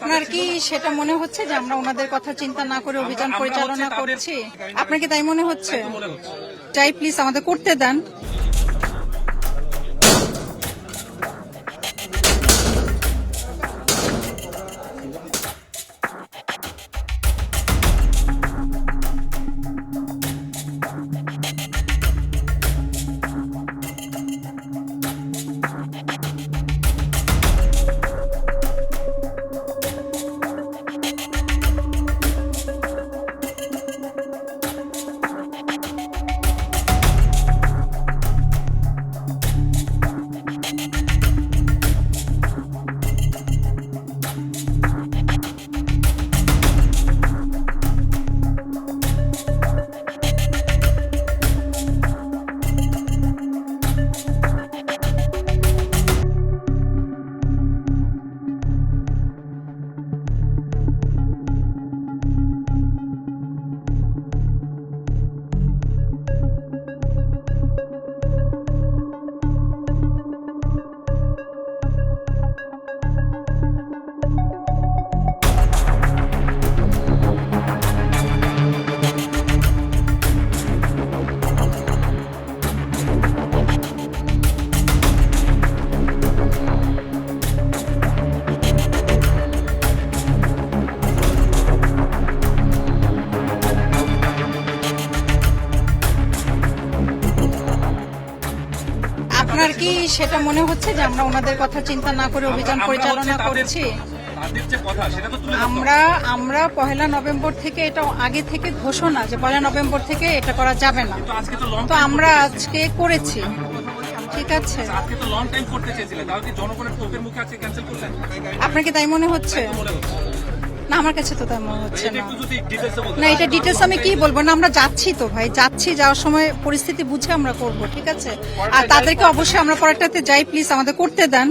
আপনার কি সেটা মনে হচ্ছে যে আমরা ওনাদের কথা চিন্তা না করে অভিযান পরিচালনা করছি? আপনার কি তাই মনে হচ্ছে? চাই প্লিজ আমাদের করতে দেন। আপনার কি সেটা মনে হচ্ছে যে আমরা ওনাদের কথা চিন্তা না করে অভিযান পরিচালনা করছি? আমরা 1 নভেম্বর থেকে, এটা আগে থেকে ঘোষণা যে 1 নভেম্বর থেকে এটা করা যাবে না, তো আমরা আজকে করেছি। ঠিক আছে, আপনার কি তাই মনে হচ্ছে? না, আমার কাছে তো তাই মনে হচ্ছে না। না, এটা ডিটেলস আমি কি বলবো, না আমরা যাচ্ছি তো ভাই, যাচ্ছি, যাওয়ার সময় পরিস্থিতি বুঝে আমরা করব। ঠিক আছে, আর তাদেরকে অবশ্যই আমরা পরেরটাতে যাই, প্লিজ আমাদের করতে দেন।